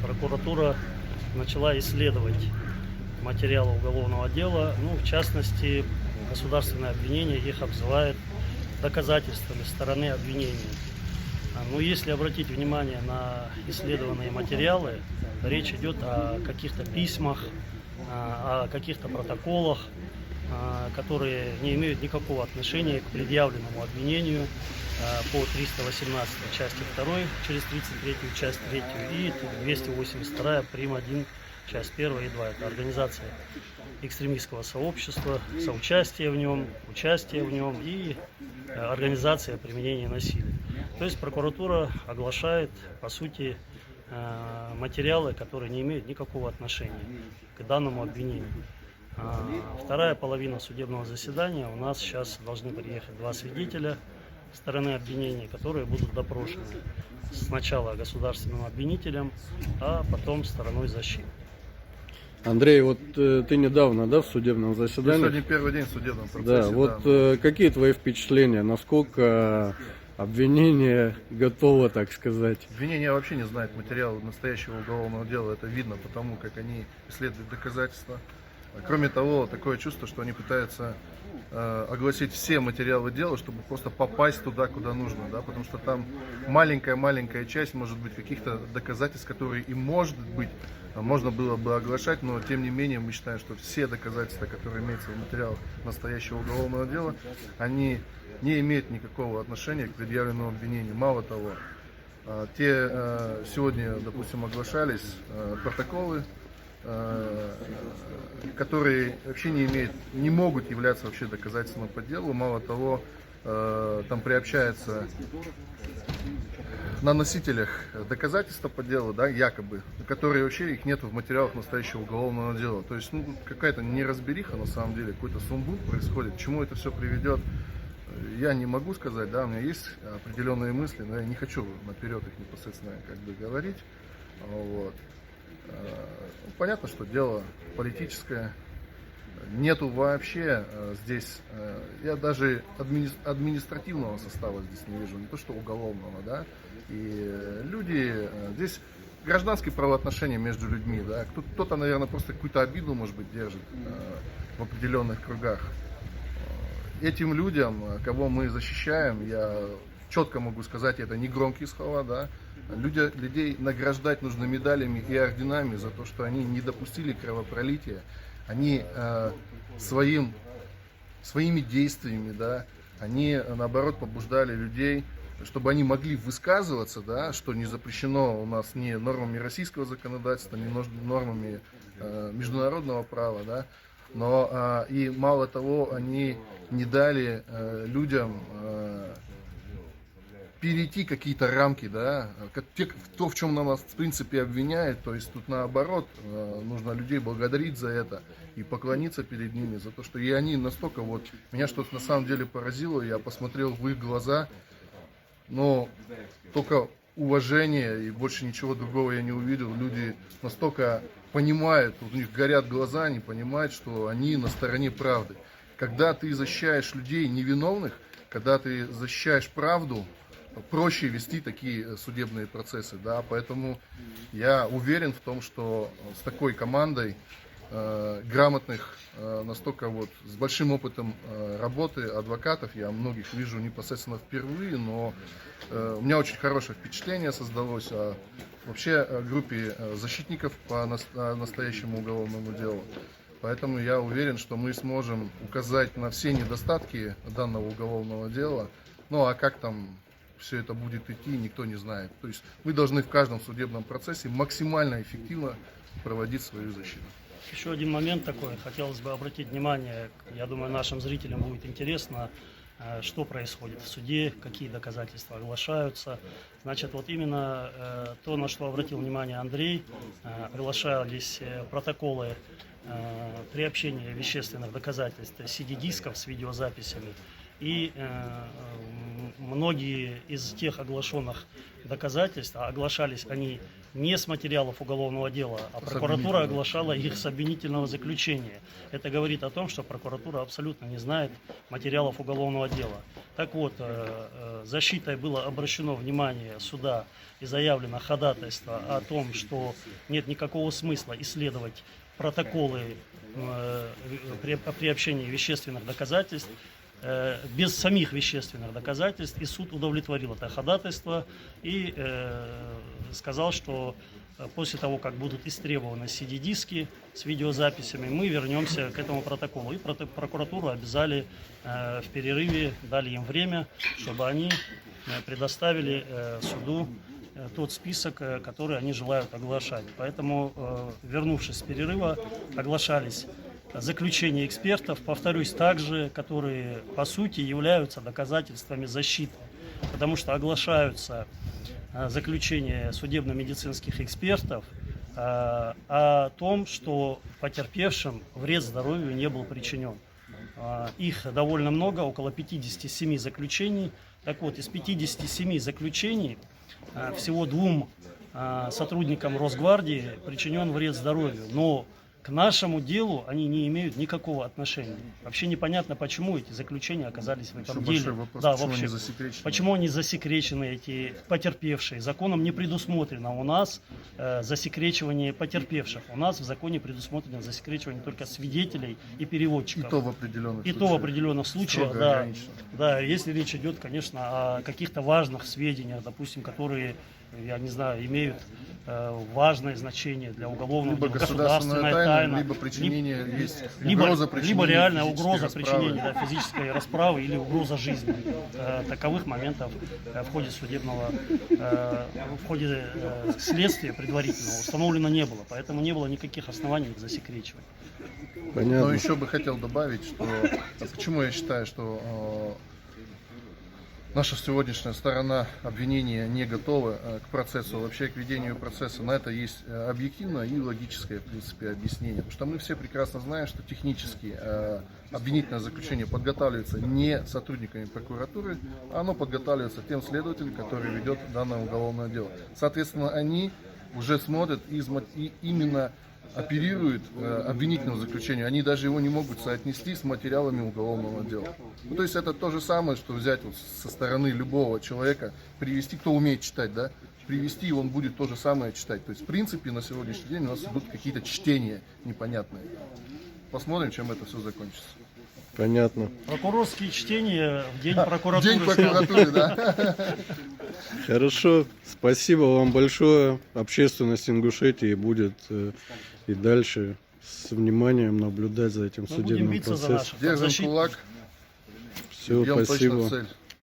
прокуратура начала исследовать материалы уголовного дела. В частности, государственное обвинение их обзывает доказательствами стороны обвинения. Если обратить внимание на исследованные материалы, речь идет о каких-то письмах, о каких-то протоколах, которые не имеют никакого отношения к предъявленному обвинению по 318 части 2, через 33 часть 3 и 282 прим. 1, часть 1 и 2. Это организация экстремистского сообщества, соучастие в нем, участие в нем и организация применения насилия. То есть прокуратура оглашает, по сути, материалы, которые не имеют никакого отношения к данному обвинению. Вторая половина судебного заседания у нас сейчас должны приехать два свидетеля стороны обвинения, которые будут допрошены сначала государственным обвинителем, а потом стороной защиты. Андрей, вот ты недавно, в судебном заседании? Сегодня первый день в судебном процессе. Да, вот какие твои впечатления, насколько обвинение готово, так сказать? Обвинение вообще не знает материала настоящего уголовного дела, это видно потому, как они исследуют доказательства. Кроме того, такое чувство, что они пытаются огласить все материалы дела, чтобы просто попасть туда, куда нужно, потому что там маленькая часть, может быть, каких-то доказательств, которые и, может быть, можно было бы оглашать, но тем не менее мы считаем, что все доказательства, которые имеются в материалах настоящего уголовного дела, они не имеют никакого отношения к предъявленному обвинению. Мало того, сегодня, допустим, оглашались протоколы, которые вообще не могут являться вообще доказательством по делу. Мало того, там приобщается на носителях доказательства по делу, якобы, которые вообще их нет в материалах настоящего уголовного дела. То есть какая-то неразбериха, на самом деле, какой-то сумбур происходит. К чему это все приведет, я не могу сказать, у меня есть определенные мысли, но я не хочу наперед их непосредственно говорить. Понятно, что дело политическое, нету вообще здесь, я даже административного состава здесь не вижу, не то что уголовного, и люди, здесь гражданские правоотношения между людьми, кто-то, наверное, просто какую-то обиду, может быть, держит в определенных кругах. Этим людям, кого мы защищаем, я четко могу сказать, это не громкие слова, людей награждать нужно медалями и орденами за то, что они не допустили кровопролития, они своими действиями, они наоборот побуждали людей, чтобы они могли высказываться, что не запрещено у нас ни нормами российского законодательства, ни нормами международного права, но и мало того, они не дали людям перейти какие-то рамки, то, в чем нас в принципе обвиняют, то есть тут наоборот, нужно людей благодарить за это и поклониться перед ними, за то, что и они настолько, меня что-то на самом деле поразило, я посмотрел в их глаза, но только уважение и больше ничего другого я не увидел, люди настолько понимают, у них горят глаза, они понимают, что они на стороне правды. Когда ты защищаешь людей невиновных, когда ты защищаешь правду, проще вести такие судебные процессы, поэтому я уверен в том, что с такой командой грамотных, настолько с большим опытом работы адвокатов, я многих вижу непосредственно впервые, но у меня очень хорошее впечатление создалось о вообще группе защитников по настоящему уголовному делу. Поэтому я уверен, что мы сможем указать на все недостатки данного уголовного дела, а как там все это будет идти, никто не знает. То есть мы должны в каждом судебном процессе максимально эффективно проводить свою защиту. Еще один момент такой, хотелось бы обратить внимание, я думаю, нашим зрителям будет интересно, что происходит в суде, какие доказательства оглашаются. Значит, именно то, на что обратил внимание Андрей, оглашались протоколы приобщения вещественных доказательств CD-дисков с видеозаписями и многие из тех оглашенных доказательств, а оглашались они не с материалов уголовного дела, а прокуратура оглашала их с обвинительного заключения. Это говорит о том, что прокуратура абсолютно не знает материалов уголовного дела. Так вот, защитой было обращено внимание суда и заявлено ходатайство о том, что нет никакого смысла исследовать протоколы при общении вещественных доказательств без самих вещественных доказательств, и суд удовлетворил это ходатайство и сказал, что после того, как будут истребованы CD-диски с видеозаписями, мы вернемся к этому протоколу. И прокуратуру обязали в перерыве, дали им время, чтобы они предоставили суду тот список, который они желают оглашать. Поэтому, вернувшись с перерыва, оглашались заключения экспертов, повторюсь, также, которые по сути являются доказательствами защиты, потому что оглашаются заключения судебно-медицинских экспертов о том, что потерпевшим вред здоровью не был причинен. Их довольно много, около 57 заключений. Так вот, из 57 заключений всего 2 сотрудникам Росгвардии причинен вред здоровью, но к нашему делу они не имеют никакого отношения. Вообще непонятно, почему эти заключения оказались в этом деле. Вопрос, да, почему вообще, они засекречены? Почему они засекречены, эти потерпевшие? Законом не предусмотрено у нас засекречивание потерпевших. У нас в законе предусмотрено засекречивание только свидетелей и переводчиков. И то в определенных случаях. И то в определенных случаях, Строго да. ограничено. Да, если речь идет, конечно, о каких-то важных сведениях, допустим, которые, я не знаю, имеют важное значение для уголовного Либо дела, государственная тайна, либо причинение, есть угроза причинения. либо реальная физической угроза расправы. причинения физической расправы или угроза жизни. Таковых моментов в ходе судебного, в ходе следствия предварительного установлено не было, поэтому не было никаких оснований их засекречивать. Понятно. Но еще бы хотел добавить, что почему я считаю, что наша сегодняшняя сторона обвинения не готова к процессу, вообще к ведению процесса. На это есть объективное и логическое, в принципе, объяснение. Потому что мы все прекрасно знаем, что технически обвинительное заключение подготавливается не сотрудниками прокуратуры, а оно подготавливается тем следователем, который ведет данное уголовное дело. Соответственно, они уже смотрят и именно оперируют обвинительному заключению, они даже его не могут соотнести с материалами уголовного дела. Ну, то есть это то же самое, что взять вот со стороны любого человека, привести, кто умеет читать, да, привести, и он будет то же самое читать. То есть, в принципе, на сегодняшний день у нас идут какие-то чтения непонятные. Посмотрим, чем это все закончится. Понятно. Прокурорские чтения в день прокуратуры. День прокуратуры, да. Хорошо. Спасибо вам большое. Общественность Ингушетии будет и дальше с вниманием наблюдать за этим Мы будем судебным биться за процессом. наших Держим подзащитников. кулак, Все, бьем точно в спасибо. цель.